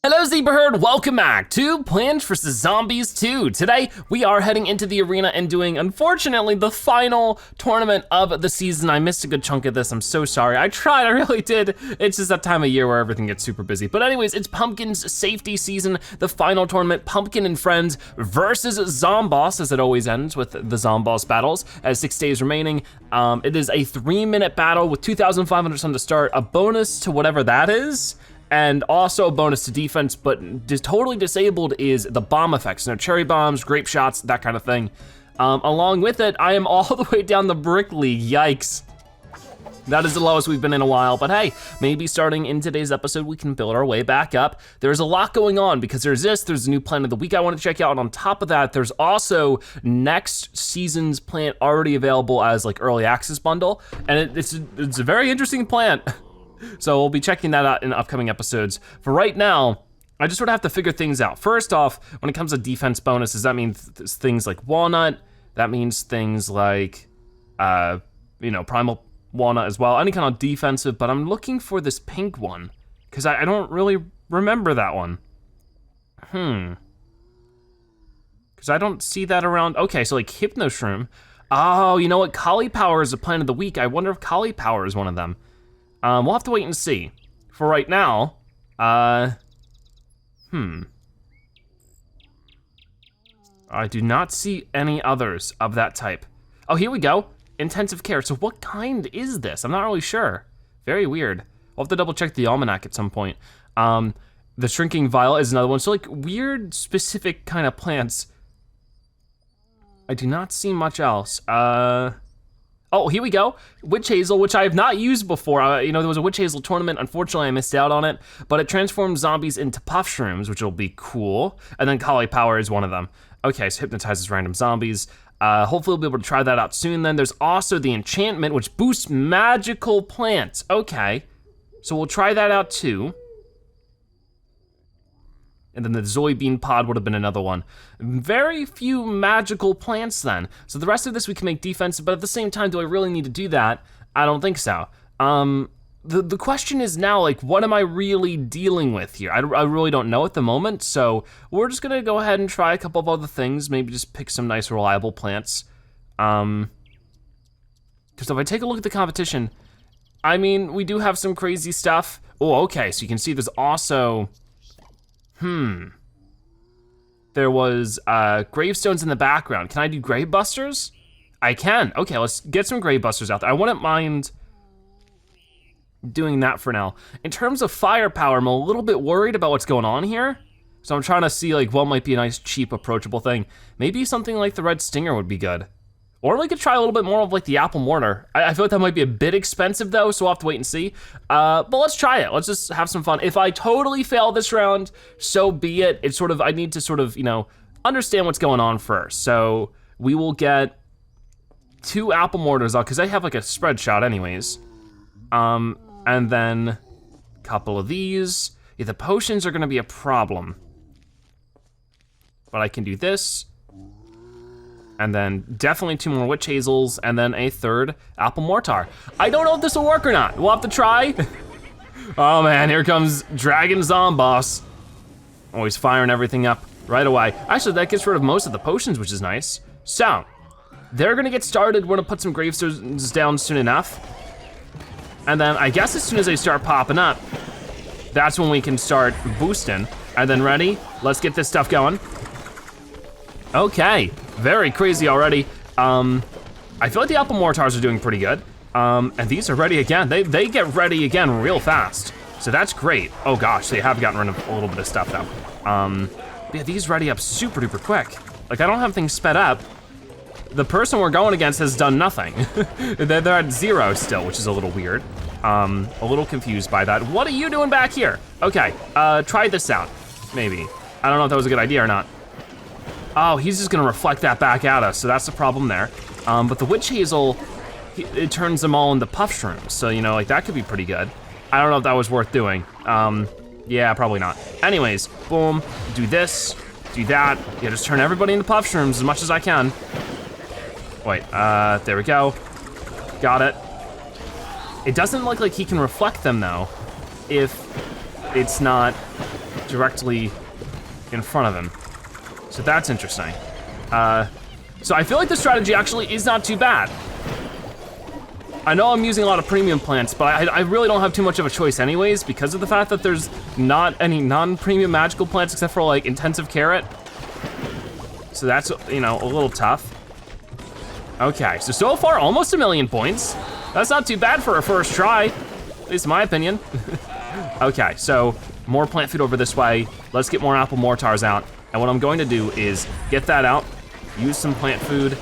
Hello Zebra Herd, welcome back to Plants vs. Zombies 2. Today, we are heading into the arena and doing, unfortunately, the final tournament of the season. I missed a good chunk of this, I'm so sorry. I tried, I really did. It's just that time of year where everything gets super busy. But anyways, it's Pumpkin's safety season, the final tournament, Pumpkin and Friends versus Zomboss, as it always ends with the Zomboss battles, as 6 days remaining. It is a 3-minute battle with 2,500 sun to start, a bonus to whatever that is, and also a bonus to defense, but just totally disabled is the bomb effects. No cherry bombs, grape shots, that kind of thing. Along with it, I am all the way down the brick league, yikes. That is the lowest we've been in a while, but hey, maybe starting in today's episode, we can build our way back up. There's a lot going on because there's a new plant of the week I wanna check out, and on top of that, there's also next season's plant already available as like early access bundle, and it's a very interesting plant. So we'll be checking that out in upcoming episodes. For right now, I just sort of have to figure things out. First off, when it comes to defense bonuses, that means things like walnut, that means things like, primal walnut as well, any kind of defensive, but I'm looking for this pink one, because I don't really remember that one. Because I don't see that around. Okay, so like Hypno Shroom. Oh, you know what, Cauliflower is a plant of the week. I wonder if Cauliflower is one of them. We'll have to wait and see. For right now, I do not see any others of that type. Oh, here we go, intensive care. So what kind is this? I'm not really sure. Very weird. We'll have to double check the almanac at some point. The shrinking violet is another one. So like weird specific kind of plants. I do not see much else. Oh, here we go, Witch Hazel, which I have not used before. There was a Witch Hazel tournament, unfortunately I missed out on it, but it transforms zombies into puff shrooms, which will be cool. And then Cauliflower is one of them. Okay, so hypnotizes random zombies. Hopefully we'll be able to try that out soon then. There's also the enchantment, which boosts magical plants. Okay, so we'll try that out too. And then the Zoybean pod would have been another one. Very few magical plants then. So the rest of this we can make defensive, but at the same time, do I really need to do that? I don't think so. The question is now, like, what am I really dealing with here? I really don't know at the moment, so we're just gonna go ahead and try a couple of other things, maybe just pick some nice reliable plants. Because if I take a look at the competition, I mean, we do have some crazy stuff. Oh, okay, so you can see there's also, there was gravestones in the background. Can I do grave busters? I can. Okay, let's get some grave busters out there. I wouldn't mind doing that for now. In terms of firepower, I'm a little bit worried about what's going on here. So I'm trying to see like what might be a nice, cheap, approachable thing. Maybe something like the red stinger would be good. Or we could try a little bit more of like the apple mortar. I feel like that might be a bit expensive though, so we'll have to wait and see. But let's try it, let's just have some fun. If I totally fail this round, so be it. It's sort of, I need to sort of, understand what's going on first. So we will get 2 apple mortars out, cause I have like a spread shot anyways. And then a couple of these. Yeah, the potions are gonna be a problem. But I can do this. And then definitely 2 more witch hazels, and then a 3rd apple mortar. I don't know if this will work or not. We'll have to try. Oh man, here comes Dragon Zomboss. Always firing everything up right away. Actually, that gets rid of most of the potions, which is nice. So, they're gonna get started. We're gonna put some gravestones down soon enough. And then I guess as soon as they start popping up, that's when we can start boosting. And then ready? Let's get this stuff going. Okay, very crazy already. I feel like the apple mortars are doing pretty good. And these are ready again. They get ready again real fast. So that's great. Oh gosh, they have gotten rid of a little bit of stuff though. Yeah, these ready up super duper quick. Like I don't have things sped up. The person we're going against has done nothing. They're at 0 still, which is a little weird. A little confused by that. What are you doing back here? Okay, try this out, maybe. I don't know if that was a good idea or not. Oh, he's just gonna reflect that back at us, so that's the problem there. But the witch hazel, it turns them all into puff shrooms, so like that could be pretty good. I don't know if that was worth doing. Yeah, probably not. Anyways, boom, do this, do that. Yeah, just turn everybody into puff shrooms as much as I can. Wait, there we go. Got it. It doesn't look like he can reflect them though, if it's not directly in front of him. So that's interesting. So I feel like the strategy actually is not too bad. I know I'm using a lot of premium plants, but I really don't have too much of a choice anyways because of the fact that there's not any non-premium magical plants except for like intensive carrot. So that's, you know, a little tough. Okay, so far almost 1 million points. That's not too bad for a first try, at least in my opinion. Okay, so more plant food over this way. Let's get more apple mortars out. And what I'm going to do is get that out, use some plant food,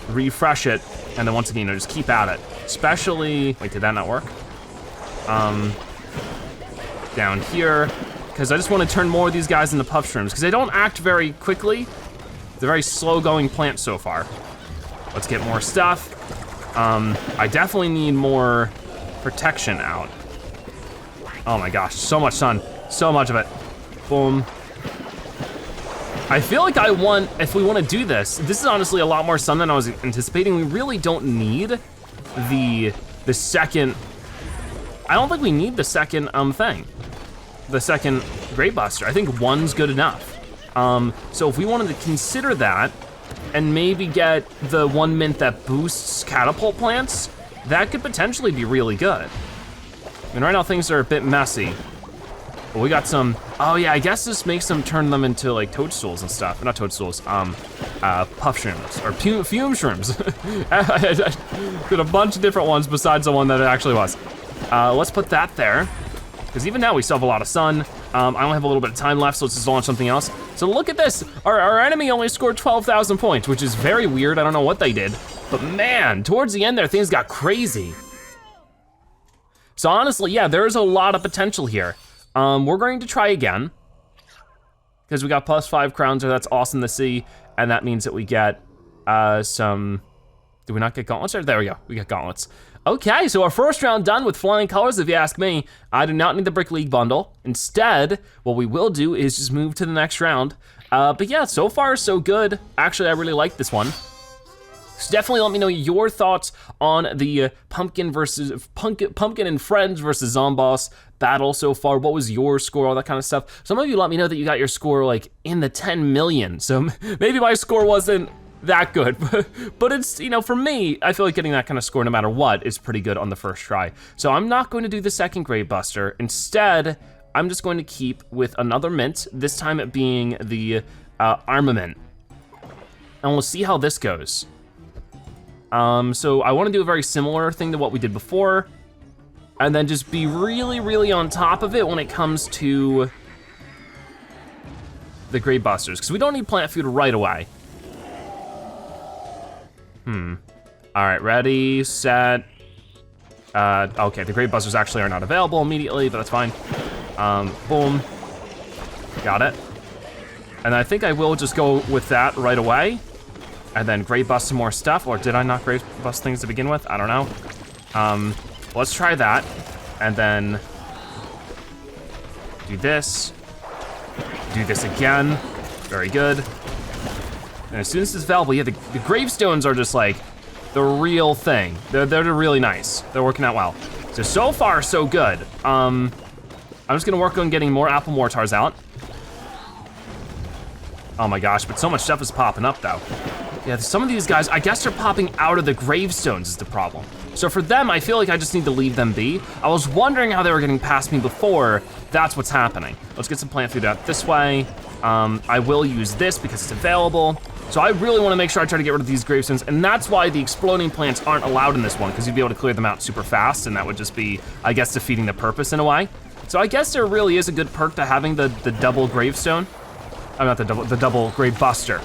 refresh it, and then once again, just keep at it. Especially, wait, did that not work? Down here, because I just want to turn more of these guys into puff shrooms, because they don't act very quickly. They're very slow going plants so far. Let's get more stuff. I definitely need more protection out. Oh my gosh, so much sun, so much of it. Boom. I feel like if we want to do this is honestly a lot more sun than I was anticipating. We really don't need the second, I don't think we need the second thing. The second Great Buster. I think one's good enough. So if we wanted to consider that and maybe get the 1 mint that boosts catapult plants, that could potentially be really good. I mean, right now things are a bit messy. But we got some, oh yeah, I guess this makes them turn them into like toadstools and stuff. Not toadstools, puff shrooms, or fume shrooms. Did a bunch of different ones besides the one that it actually was. Let's put that there, because even now we still have a lot of sun. I only have a little bit of time left, so let's just launch something else. So look at this, our enemy only scored 12,000 points, which is very weird. I don't know what they did, but man, towards the end there, things got crazy. So honestly, yeah, there's a lot of potential here. We're going to try again, because we got +5 crowns, so that's awesome to see, and that means that we get some, did we not get gauntlets? There we go, we got gauntlets. Okay, so our first round done with flying colors, if you ask me. I do not need the Brick League bundle. Instead, what we will do is just move to the next round. But yeah, so far so good. Actually, I really like this one. So definitely let me know your thoughts on the Pumpkin and Friends versus Zomboss battle so far. What was your score, all that kind of stuff. Some of you let me know that you got your score like in the 10 million. So maybe my score wasn't that good, but it's, you know, for me, I feel like getting that kind of score no matter what is pretty good on the first try. So I'm not going to do the second Great Buster. Instead, I'm just going to keep with another mint, this time it being the armament. And we'll see how this goes. So I wanna do a very similar thing to what we did before, and then just be really, really on top of it when it comes to the Great Busters, because we don't need plant food right away. All right, ready, set. Okay, the Great Busters actually are not available immediately, but that's fine. Boom, got it. And I think I will just go with that right away, and then Great Bust some more stuff, or did I not Great Bust things to begin with? I don't know. Let's try that, and then do this again, very good. And as soon as it's available, yeah, the gravestones are just like the real thing. They're really nice. They're working out well. So far, so good. I'm just gonna work on getting more apple mortars out. Oh my gosh, but so much stuff is popping up though. Yeah, some of these guys, I guess they're popping out of the gravestones is the problem. So for them, I feel like I just need to leave them be. I was wondering how they were getting past me before. That's what's happening. Let's get some plant food out this way. I will use this because it's available. So I really wanna make sure I try to get rid of these gravestones, and that's why the exploding plants aren't allowed in this one, because you'd be able to clear them out super fast, and that would just be, I guess, defeating the purpose in a way. So I guess there really is a good perk to having the double gravestone. Not the double Grave Buster.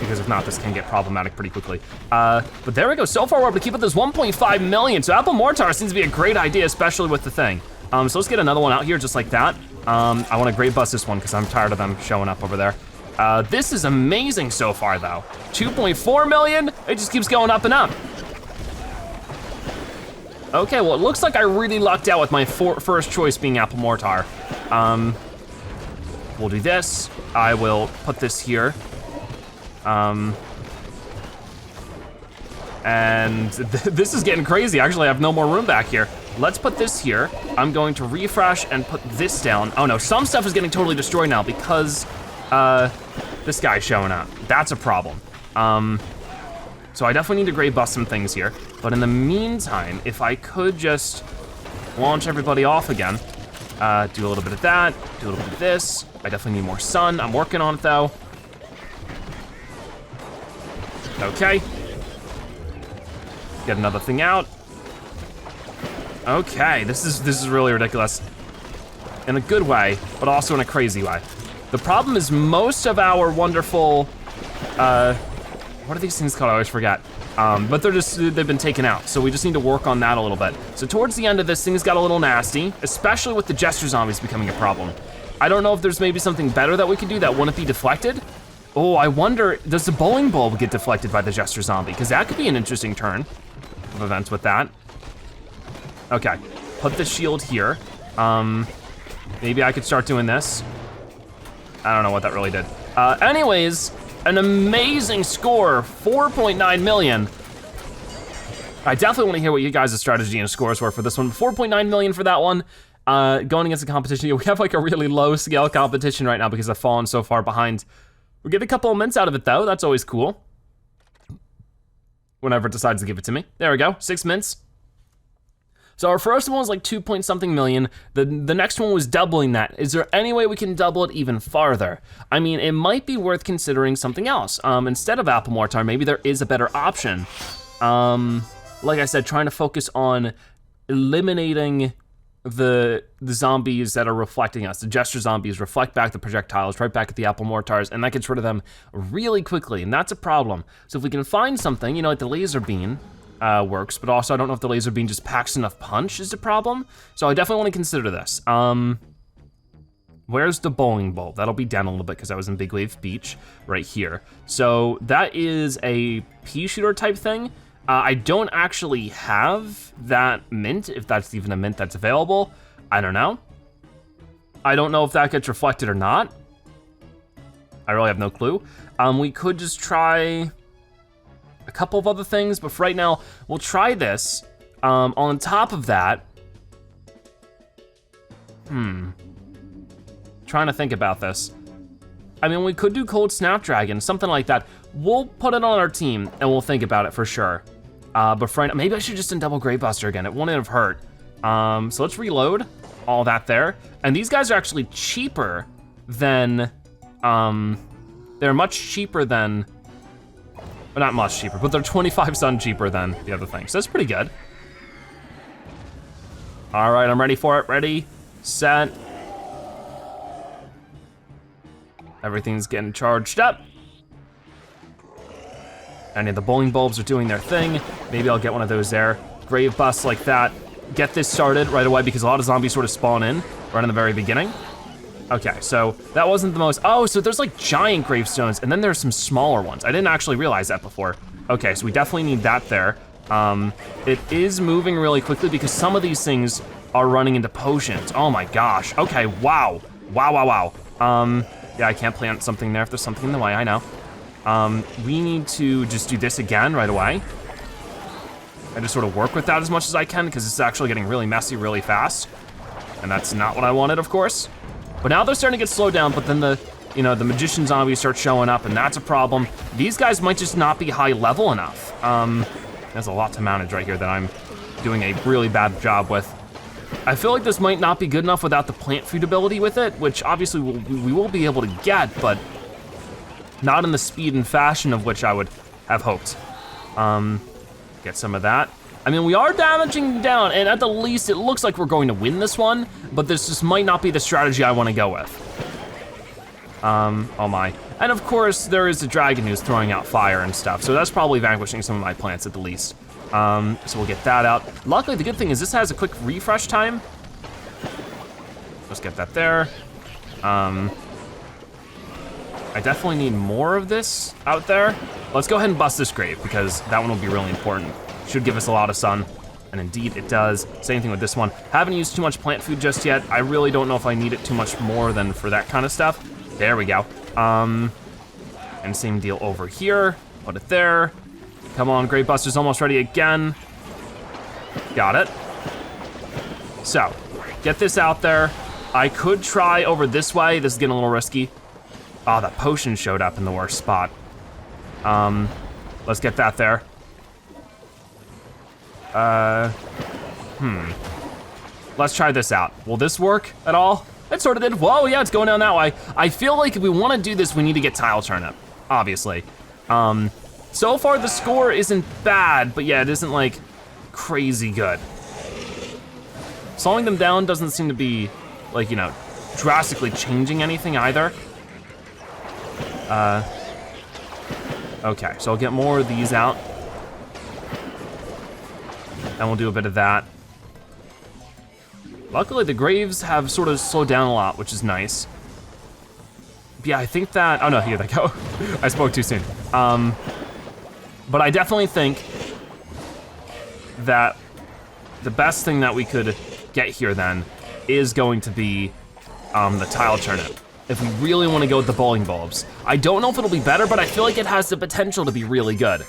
Because if not, this can get problematic pretty quickly. But there we go, so far we're able to keep up this 1.5 million, so Apple Mortar seems to be a great idea, especially with the thing. So let's get another one out here just like that. I wanna Great Bust this one because I'm tired of them showing up over there. This is amazing so far though. 2.4 million, it just keeps going up and up. Okay, well it looks like I really lucked out with my first choice being Apple Mortar. We'll do this. I will put this here. And this is getting crazy. Actually, I have no more room back here. let's put this here. I'm going to refresh and put this down. Oh no, some stuff is getting totally destroyed now because this guy's showing up. That's a problem. So I definitely need to grave bust some things here. But in the meantime, if I could just launch everybody off again, do a little bit of that, do a little bit of this. I definitely need more sun. I'm working on it though. Okay. Get another thing out. Okay, this is really ridiculous. In a good way, but also in a crazy way. The problem is most of our wonderful, what are these things called? I always forget. But they've been taken out, so we just need to work on that a little bit. So towards the end of this, things got a little nasty, especially with the Jester Zombies becoming a problem. I don't know if there's maybe something better that we could do that wouldn't be deflected. Oh, I wonder, does the bowling bulb get deflected by the Jester Zombie? Because that could be an interesting turn of events with that. Okay, put the shield here. Maybe I could start doing this. I don't know what that really did. Anyways, an amazing score, 4.9 million. I definitely want to hear what you guys' strategy and scores were for this one. 4.9 million for that one. Going against the competition, we have like a really low scale competition right now because I've fallen so far behind. We get a couple of mints out of it though, that's always cool. Whenever it decides to give it to me. There we go, 6 mints. So our first one was like 2 point something million. The next one was doubling that. Is there any way we can double it even farther? I mean, it might be worth considering something else. Instead of Apple Mortar, maybe there is a better option. Like I said, trying to focus on eliminating the zombies that are reflecting us. The Jester Zombies reflect back the projectiles right back at the Apple Mortars, and that gets rid of them really quickly, and that's a problem. So if we can find something, you know, like the laser beam, works, but also I don't know if the laser beam just packs enough punch is the problem. So I definitely want to consider this. Where's the bowling ball? That'll be down a little bit because I was in Big Wave Beach right here. So that is a pea shooter type thing. I don't actually have that mint, if that's even a mint that's available. I don't know. I don't know if that gets reflected or not. I really have no clue. We could just try a couple of other things, but for right now, we'll try this. On top of that, trying to think about this. I mean, we could do Cold Snapdragon, something like that. We'll put it on our team and we'll think about it for sure. But for right now, maybe I should just do Double Grave Buster again. It wouldn't have hurt. So let's reload all that there. And these guys are actually cheaper than, they're much cheaper than, well, not much cheaper, but they're 25 sun cheaper than the other thing. So that's pretty good. All right, I'm ready for it. Ready, set. Everything's getting charged up. Any of the bowling bulbs are doing their thing. Maybe I'll get one of those there. Grave busts like that. Get this started right away because a lot of zombies sort of spawn in right in the very beginning. Okay, so that wasn't the most, oh, so there's like giant gravestones and then there's some smaller ones. I didn't actually realize that before. Okay, so we definitely need that there. It is moving really quickly because some of these things are running into potions. Oh my gosh, okay, wow. Wow. Yeah, I can't plant something there if there's something in the way, I know. We need to just do this again right away. I just sort of work with that as much as I can because it's actually getting really messy really fast. And that's not what I wanted, of course. But now they're starting to get slowed down, but then the magician zombies start showing up and that's a problem. These guys might just not be high level enough. There's a lot to manage right here that I'm doing a really bad job with. I feel like this might not be good enough without the plant food ability with it, which obviously we will be able to get, but not in the speed and fashion of which I would have hoped. Get some of that. I mean, we are damaging down, and at the least, it looks like we're going to win this one, but this just might not be the strategy I want to go with. Oh my. And of course, there is a dragon who's throwing out fire and stuff, so that's probably vanquishing some of my plants at the least. So we'll get that out. Luckily, the good thing is this has a quick refresh time. Let's get that there. I definitely need more of this out there. Let's go ahead and bust this grave because that one will be really important. Should give us a lot of sun, and indeed it does. Same thing with this one. Haven't used too much plant food just yet. I really don't know if I need it too much more than for that kind of stuff. There we go. And same deal over here. Put it there. Come on, Grave Buster's almost ready again. Got it. So, get this out there. I could try over this way. This is getting a little risky. Oh, that potion showed up in the worst spot. Let's get that there. Let's try this out. Will this work at all? It sort of did. Whoa, yeah, it's going down that way. I feel like if we want to do this, we need to get Tile Turnip, obviously. So far the score isn't bad, but yeah, it isn't like crazy good. Slowing them down doesn't seem to be like, you know, drastically changing anything either. Okay, so I'll get more of these out. And we'll do a bit of that. Luckily the graves have sort of slowed down a lot, which is nice. Yeah, I think that, oh no, here they go. I spoke too soon. But I definitely think that the best thing that we could get here then is going to be the Tile Turnip. If we really wanna go with the bowling bulbs. I don't know if it'll be better, but I feel like it has the potential to be really good.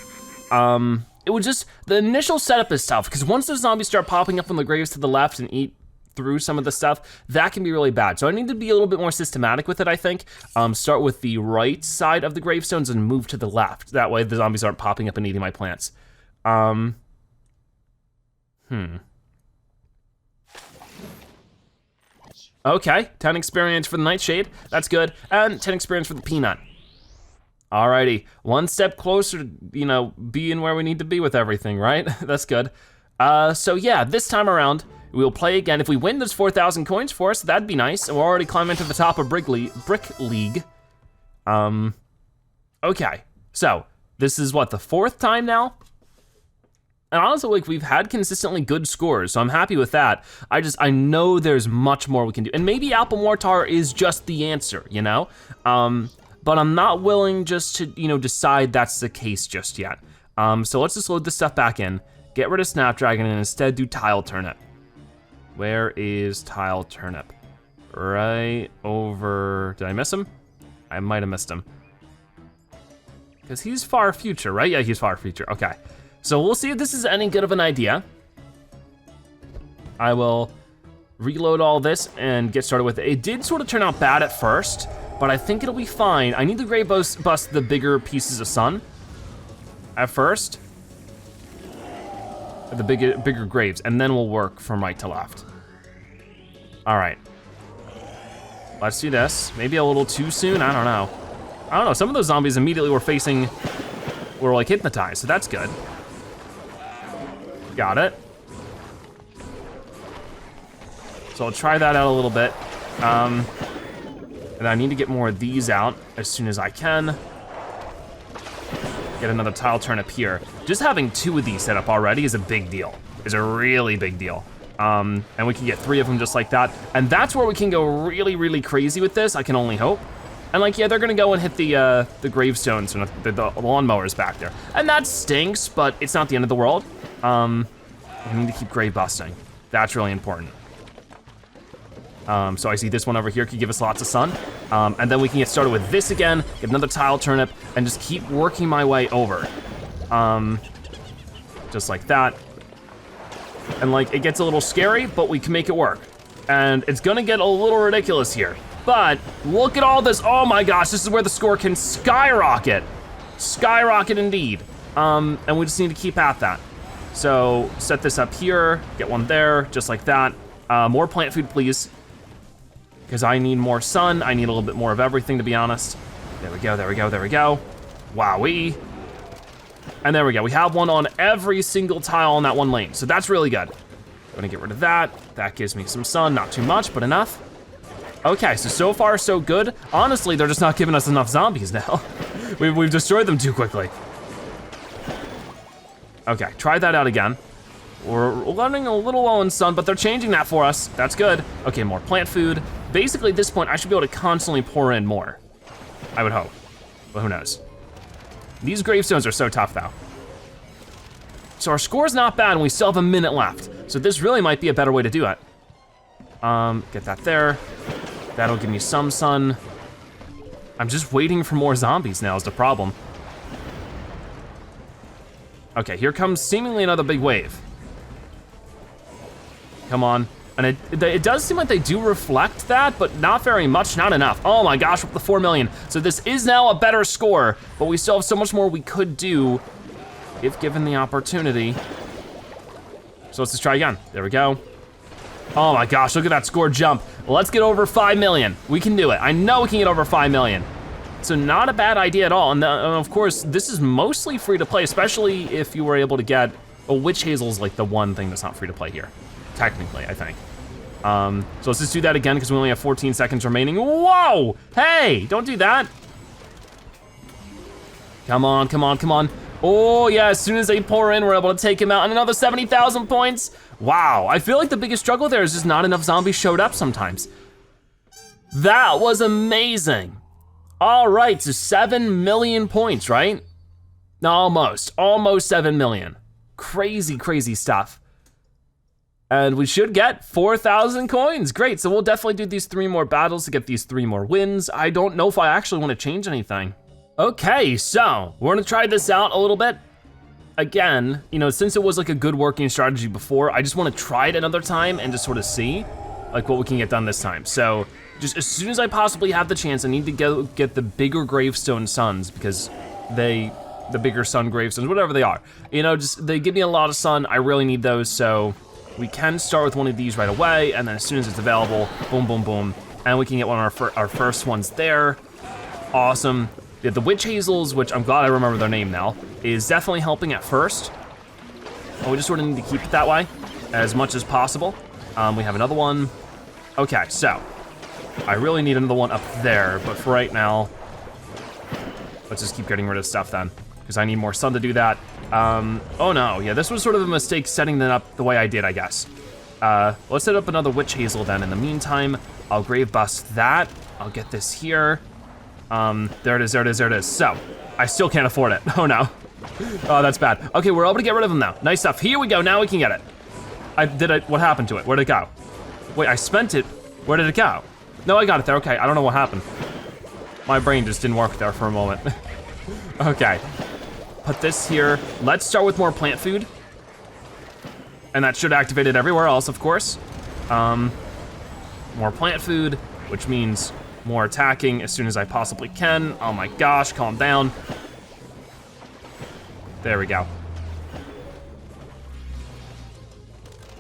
It would just, the initial setup is tough, because once the zombies start popping up on the graves to the left and eat through some of the stuff, that can be really bad. So I need to be a little bit more systematic with it, I think. Start with the right side of the gravestones and move to the left. That way the zombies aren't popping up and eating my plants. Okay, 10 experience for the Nightshade, that's good. And 10 experience for the Peanut. Alrighty, one step closer to, you know, being where we need to be with everything, right? That's good. So yeah, this time around, we'll play again. If we win, there's 4,000 coins for us, that'd be nice. And we're already climbing to the top of Brick League. Okay, so this is what, the 4th time now? And honestly, like, we've had consistently good scores, so I'm happy with that. I know there's much more we can do. And maybe Apple Mortar is just the answer, you know? But I'm not willing just to, you know, decide that's the case just yet. So let's just load this stuff back in, get rid of Snapdragon, and instead do Tile Turnip. Where is Tile Turnip? Right over, did I miss him? I might have missed him. Because he's far future, right? Yeah, he's far future, okay. So we'll see if this is any good of an idea. I will reload all this and get started with it. It did sort of turn out bad at first, but I think it'll be fine. I need to grave bust the bigger pieces of sun at first. The bigger graves, and then we'll work from right to left. All right, let's do this. Maybe a little too soon, I don't know. Some of those zombies immediately were like hypnotized, so that's good. Got it. So I'll try that out a little bit. And I need to get more of these out as soon as I can. Get another Tile Turnip here. Just having 2 of these set up already is a big deal. Is a really big deal. And we can get 3 of them just like that. And that's where we can go really, really crazy with this, I can only hope. And like, yeah, they're gonna go and hit the gravestones and the lawnmowers back there. And that stinks, but it's not the end of the world. We need to keep grave busting. That's really important. So I see this one over here could give us lots of sun. And then we can get started with this again, get another Tile Turnip, and just keep working my way over. Just like that. And like, it gets a little scary, but we can make it work. And it's gonna get a little ridiculous here. But look at all this, oh my gosh, this is where the score can skyrocket. Skyrocket indeed. And we just need to keep at that. So set this up here, get one there, just like that. More plant food, please. Because I need more sun, I need a little bit more of everything, to be honest. There we go, there we go, there we go. Wowee. And there we go, we have one on every single tile on that one lane, so that's really good. I'm gonna get rid of that. That gives me some sun, not too much, but enough. Okay, so far so good. Honestly, they're just not giving us enough zombies now. We've destroyed them too quickly. Okay, try that out again. We're running a little low in sun, but they're changing that for us. That's good. Okay, more plant food. Basically, at this point, I should be able to constantly pour in more. I would hope, but who knows. These gravestones are so tough though. So our score's not bad and we still have a minute left. So this really might be a better way to do it. Get that there. That'll give me some sun. I'm just waiting for more zombies now is the problem. Okay, here comes seemingly another big wave. Come on, And it does seem like they do reflect that, but not very much, not enough. Oh my gosh, with the 4 million. So this is now a better score, but we still have so much more we could do if given the opportunity. So let's just try again. There we go. Oh my gosh, look at that score jump. Let's get over 5 million. We can do it. I know we can get over 5 million. So not a bad idea at all. And of course, this is mostly free to play, especially if you were able to get, witch hazel's like the one thing that's not free to play here. Technically, I think. So let's just do that again because we only have 14 seconds remaining. Whoa, hey, don't do that. Come on, come on, come on. Oh yeah, as soon as they pour in, we're able to take him out and another 70,000 points. Wow, I feel like the biggest struggle there is just not enough zombies showed up sometimes. That was amazing. All right, so 7 million points, right? Almost 7 million. Crazy, crazy stuff. And we should get 4,000 coins. Great, so we'll definitely do these 3 more battles to get these 3 more wins. I don't know if I actually want to change anything. Okay, so we're gonna try this out a little bit. Again, you know, since it was like a good working strategy before, I just wanna try it another time and just sort of see like what we can get done this time. So just as soon as I possibly have the chance, I need to go get the bigger gravestone suns because the bigger sun gravestones, whatever they are, you know, just they give me a lot of sun. I really need those, so we can start with one of these right away, and then as soon as it's available, boom, boom, boom, and we can get one of our first ones there. Awesome. Yeah, the witch hazels, which I'm glad I remember their name now, is definitely helping at first. And we just sort of need to keep it that way as much as possible. We have another one. Okay, so I really need another one up there, but for right now, let's just keep getting rid of stuff then, because I need more sun to do that. Oh no, yeah, this was sort of a mistake setting that up the way I did, I guess. Let's set up another witch hazel then. In the meantime, I'll grave bust that. I'll get this here. There it is, there it is, there it is. So, I still can't afford it. Oh no. Oh, that's bad. Okay, we're able to get rid of them now. Nice stuff. Here we go, now we can get it. What happened to it? Where'd it go? Wait, I spent it. Where did it go? No, I got it there, okay. I don't know what happened. My brain just didn't work there for a moment. Okay, put this here. Let's start with more plant food. And that should activate it everywhere else, of course. More plant food, which means more attacking as soon as I possibly can. Oh my gosh, calm down. There we go.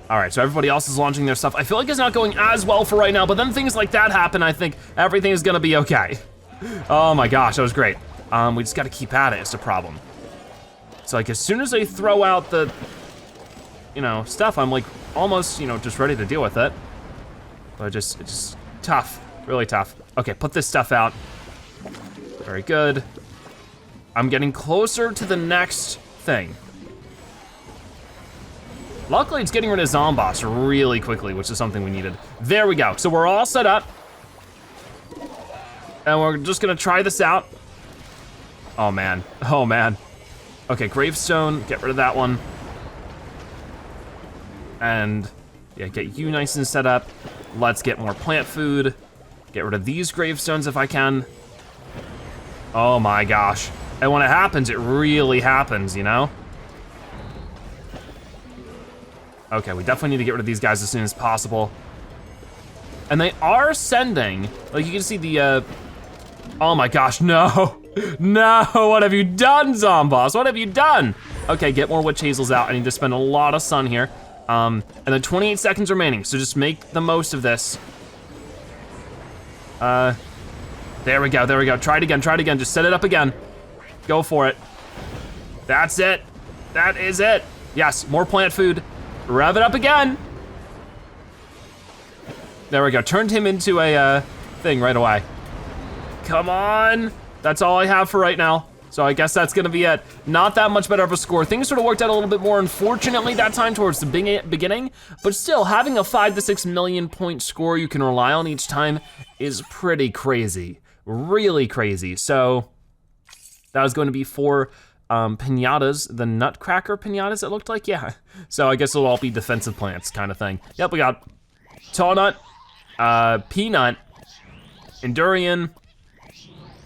All right, so everybody else is launching their stuff. I feel like it's not going as well for right now, but then things like that happen, I think everything is gonna be okay. Oh my gosh, that was great. We just gotta keep at it, it's a problem. So like as soon as they throw out the, you know, stuff, I'm like almost, you know, just ready to deal with it. But it's just tough, really tough. Okay, put this stuff out. Very good. I'm getting closer to the next thing. Luckily, it's getting rid of Zomboss really quickly, which is something we needed. There we go, so we're all set up. And we're just gonna try this out. Oh man, oh man. Okay, gravestone, get rid of that one. And yeah, get you nice and set up. Let's get more plant food. Get rid of these gravestones if I can. Oh my gosh. And when it happens, it really happens, you know? Okay, we definitely need to get rid of these guys as soon as possible. And they are sending, like you can see the, oh my gosh, no. No, what have you done, Zomboss? What have you done? Okay, get more witch hazels out. I need to spend a lot of sun here. And then 28 seconds remaining, so just make the most of this. There we go, there we go. Try it again, just set it up again. Go for it. That's it, that is it. Yes, more plant food. Rev it up again. There we go, turned him into a thing right away. Come on, that's all I have for right now. So I guess that's gonna be it. Not that much better of a score. Things sort of worked out a little bit more, unfortunately, that time towards the beginning, but still, having a 5 to 6 million point score you can rely on each time is pretty crazy, really crazy. So that was going to be for pinatas, the nutcracker pinatas it looked like, yeah. So I guess it'll all be defensive plants kind of thing. Yep, we got tall nut, peanut, endurian,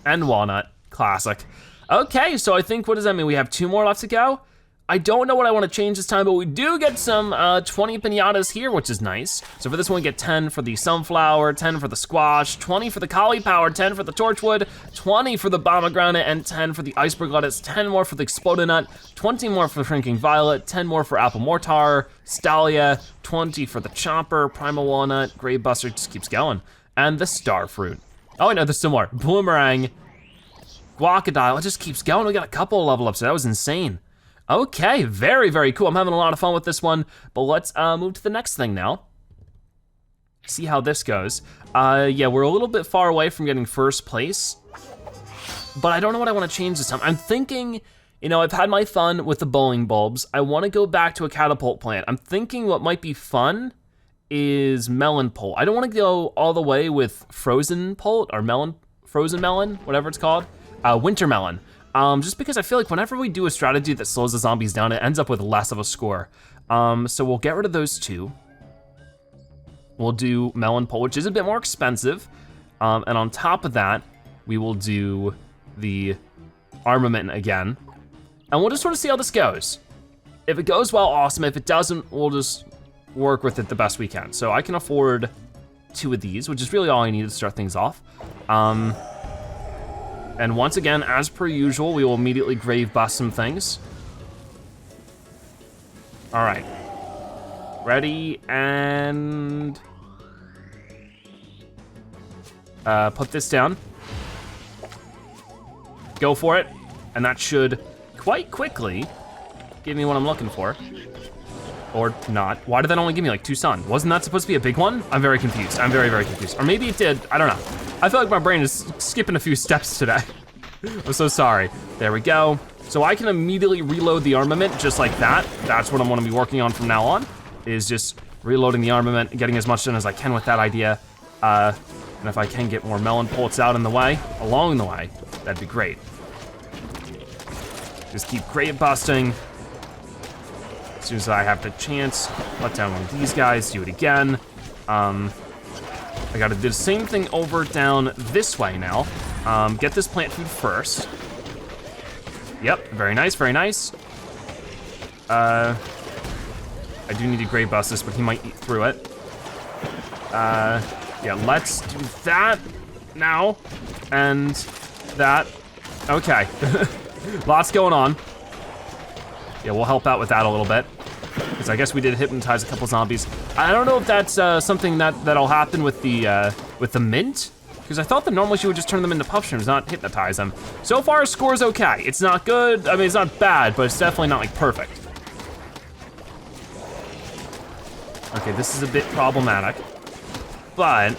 and walnut, classic. Okay, so I think, what does that mean? We have 2 more left to go? I don't know what I wanna change this time, but we do get some 20 pinatas here, which is nice. So for this one, we get 10 for the sunflower, 10 for the squash, 20 for the cauliflower, 10 for the torchwood, 20 for the pomegranate, and 10 for the iceberg lettuce, 10 more for the exploded nut, 20 more for the shrinking violet, 10 more for apple mortar, stalia, 20 for the chomper, primal walnut, gray buster, just keeps going. And the star fruit. Oh, wait, no, there's some more. Boomerang, guacadile, it just keeps going. We got a couple of level ups, so that was insane. Okay, very, very cool. I'm having a lot of fun with this one, but let's move to the next thing now. See how this goes. Yeah, we're a little bit far away from getting first place, but I don't know what I wanna change this time. I'm thinking, you know, I've had my fun with the bowling bulbs. I wanna go back to a catapult plant. I'm thinking what might be fun is melon pole. I don't wanna go all the way with frozen pole or melon, frozen melon, whatever it's called, winter melon. Just because I feel like whenever we do a strategy that slows the zombies down, it ends up with less of a score. So we'll get rid of those two. We'll do melon pole, which is a bit more expensive. And on top of that, we will do the armament again. And we'll just sort of see how this goes. If it goes well, awesome. If it doesn't, we'll just work with it the best we can. So I can afford 2 of these, which is really all I need to start things off. And once again, as per usual, we will immediately grave bust some things. All right, ready, and put this down. Go for it, and that should quite quickly give me what I'm looking for. Or not. Why did that only give me like 2 sun? Wasn't that supposed to be a big one? I'm very confused. I'm very, very confused. Or maybe it did, I don't know. I feel like my brain is skipping a few steps today. I'm so sorry. There we go. So I can immediately reload the armament just like that. That's what I'm gonna be working on from now on, is just reloading the armament, getting as much done as I can with that idea. And if I can get more melon pults out in the way, along the way, that'd be great. Just keep grave busting. As soon as I have the chance, let down one of these guys, do it again. I gotta do the same thing over down this way now. Get this plant food first. Yep, very nice, very nice. I do need to grave bust this, but he might eat through it. Yeah, let's do that now, and that. Okay, lots going on. Yeah, we'll help out with that a little bit, because I guess we did hypnotize a couple zombies. I don't know if that's something that'll happen with the mint, because I thought that normally she would just turn them into puff shrooms, not hypnotize them. So far, score's okay. It's not good, I mean, it's not bad, but it's definitely not like perfect. Okay, this is a bit problematic, but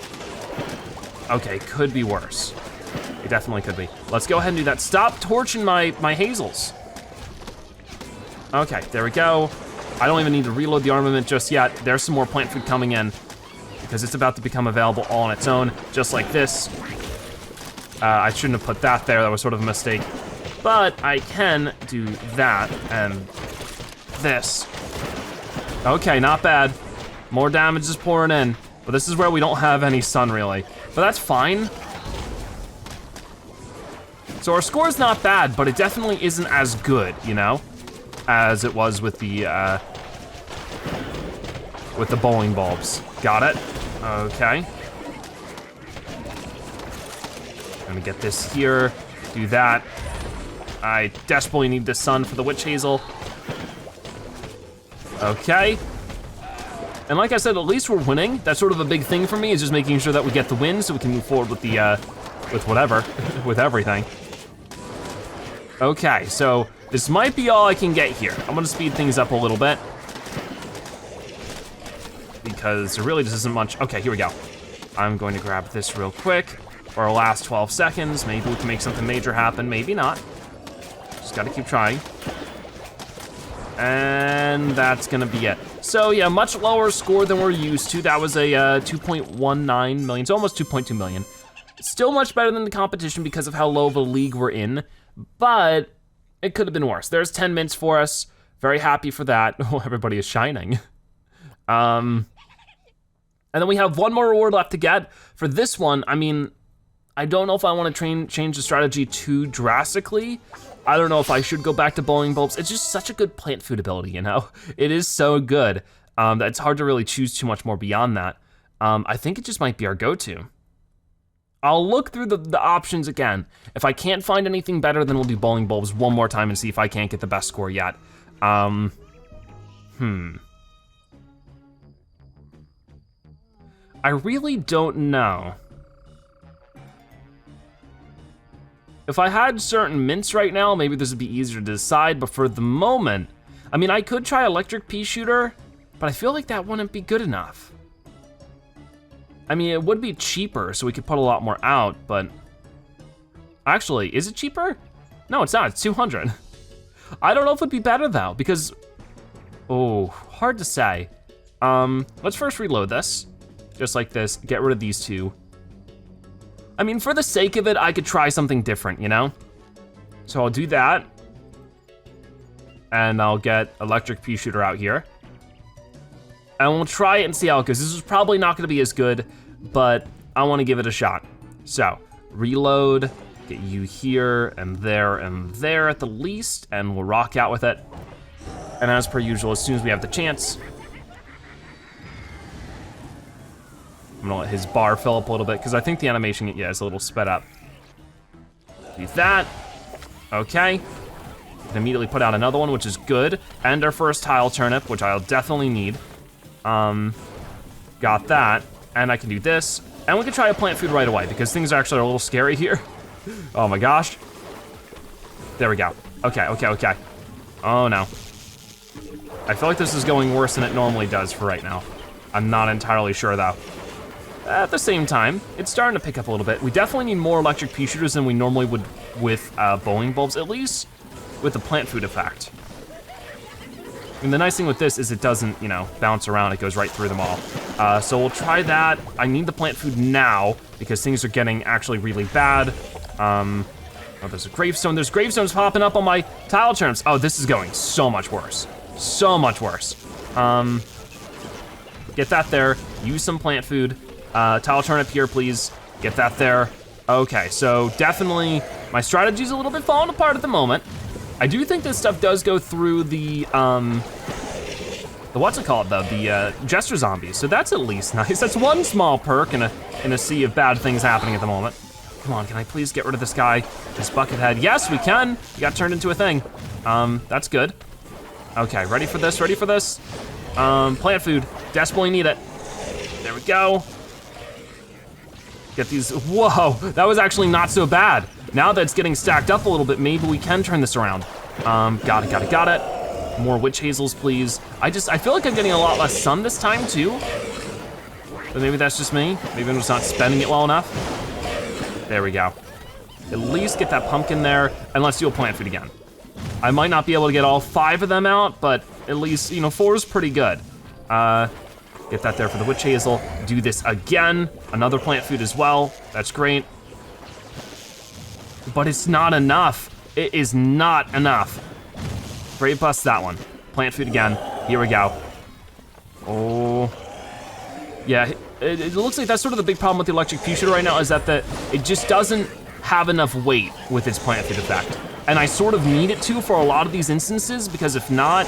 okay, could be worse. It definitely could be. Let's go ahead and do that. Stop torching my hazels. Okay, there we go. I don't even need to reload the armament just yet. There's some more plant food coming in because it's about to become available all on its own, just like this. I shouldn't have put that there, that was sort of a mistake. But I can do that and this. Okay, not bad. More damage is pouring in, but this is where we don't have any sun really. But that's fine. So our score's not bad, but it definitely isn't as good, you know, as it was with the bowling bulbs. Got it? Okay. Let me get this here, do that. I desperately need the sun for the witch hazel. Okay. And like I said, at least we're winning. That's sort of a big thing for me, is just making sure that we get the win so we can move forward with the, with whatever, with everything. Okay, so this might be all I can get here. I'm gonna speed things up a little bit, because there really just isn't much. Okay, here we go. I'm going to grab this real quick for our last 12 seconds. Maybe we can make something major happen, maybe not. Just gotta keep trying. And that's gonna be it. So yeah, much lower score than we're used to. That was a 2.19 million, so almost 2.2 million. Still much better than the competition because of how low of a league we're in, but it could have been worse. There's 10 mints for us. Very happy for that. Oh, everybody is shining. And then we have one more reward left to get. For this one, I mean, I don't know if I want to change the strategy too drastically. I don't know if I should go back to bowling bulbs. It's just such a good plant food ability, you know? It is so good that it's hard to really choose too much more beyond that. I think it just might be our go-to. I'll look through the options again. If I can't find anything better, then we'll do bowling bulbs one more time and see if I can't get the best score yet. I really don't know. If I had certain mints right now, maybe this would be easier to decide, but for the moment, I mean, I could try electric pea shooter, but I feel like that wouldn't be good enough. I mean, it would be cheaper, so we could put a lot more out, but actually, is it cheaper? No, it's not, it's 200. I don't know if it'd be better though, because, oh, hard to say. Let's first reload this, just like this, get rid of these two. I mean, for the sake of it, I could try something different, you know? So I'll do that, and I'll get electric pea shooter out here. And we'll try it and see how it goes. This is probably not gonna be as good, but I wanna give it a shot. So, reload, get you here and there at the least, and we'll rock out with it. And as per usual, as soon as we have the chance, I'm gonna let his bar fill up a little bit, because I think the animation, yeah, is a little sped up. Do that, okay. Can immediately put out another one, which is good. And our first tile turnip, which I'll definitely need. Got that, and I can do this. And we can try a plant food right away, because things actually are a little scary here. Oh my gosh. There we go. Okay. Oh no. I feel like this is going worse than it normally does for right now. I'm not entirely sure though. At the same time, it's starting to pick up a little bit. We definitely need more electric pea shooters than we normally would with bowling bulbs, at least with the plant food effect. And the nice thing with this is it doesn't, you know, bounce around, it goes right through them all. So we'll try that. I need the plant food now because things are getting actually really bad. Oh, there's a gravestone. There's gravestones popping up on my tile turnips. Oh, this is going so much worse. So much worse. Get that there, use some plant food. Tile turnip here, please. Get that there. Okay, so definitely my strategy's a little bit falling apart at the moment. I do think this stuff does go through the what's it called though? The Jester zombies. So that's at least nice. That's one small perk in a sea of bad things happening at the moment. Come on, can I please get rid of this guy? This bucket head. Yes, we can. He got turned into a thing. That's good. Okay, ready for this, ready for this. Plant food, desperately need it. There we go. Get these, whoa, that was actually not so bad. Now that it's getting stacked up a little bit, maybe we can turn this around. Got it. More witch hazels, please. I feel like I'm getting a lot less sun this time too. But maybe that's just me. Maybe I'm just not spending it well enough. There we go. At least get that pumpkin there, and let's do a plant food again. I might not be able to get all 5 of them out, but at least, you know, 4 is pretty good. Get that there for the witch hazel. Do this again. Another plant food as well. That's great. But it's not enough. It is not enough. Brave bust that one. Plant food again. Here we go. Oh. Yeah, it looks like that's sort of the big problem with the electric pea shooter right now, is that it just doesn't have enough weight with its plant food effect. And I sort of need it to for a lot of these instances, because if not,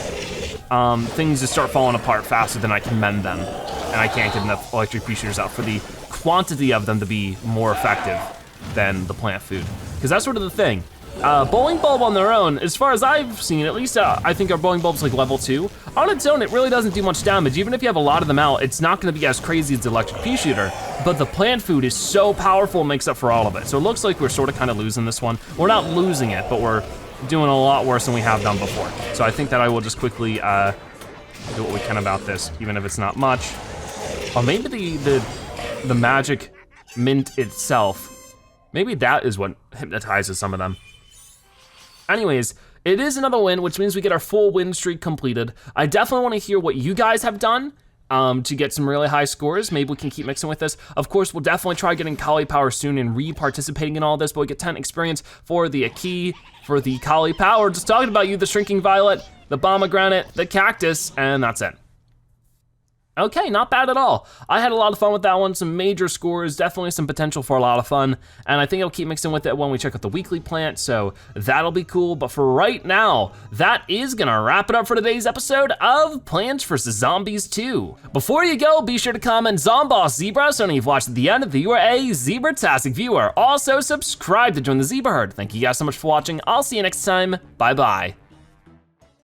things just start falling apart faster than I can mend them. And I can't get enough electric pea shooters out for the quantity of them to be more effective than the plant food. Because that's sort of the thing. Bowling bulb on their own, as far as I've seen, at least I think our bowling bulb's like level 2. On its own, it really doesn't do much damage. Even if you have a lot of them out, it's not gonna be as crazy as the electric pea shooter, but the plant food is so powerful, it makes up for all of it. So it looks like we're sort of kind of losing this one. We're not losing it, but we're doing a lot worse than we have done before. So I think that I will just quickly do what we can about this, even if it's not much. Oh, maybe the magic mint itself, maybe that is what hypnotizes some of them. Anyways, it is another win, which means we get our full win streak completed. I definitely wanna hear what you guys have done to get some really high scores. Maybe we can keep mixing with this. Of course, we'll definitely try getting Kali Power soon and re-participating in all this, but we get 10 experience for the Aki, for the Kali Power. Just talking about you, the Shrinking Violet, the Pomegranate, the Cactus, and that's it. Okay, not bad at all. I had a lot of fun with that one, some major scores, definitely some potential for a lot of fun, and I think I'll keep mixing with it when we check out the weekly plant, so that'll be cool. But for right now, that is gonna wrap it up for today's episode of Plants vs. Zombies 2. Before you go, be sure to comment Zomboss Zebra so you've watched to the end that you are a Zebra-tastic viewer. Also, subscribe to join the Zebra Herd. Thank you guys so much for watching. I'll see you next time. Bye-bye.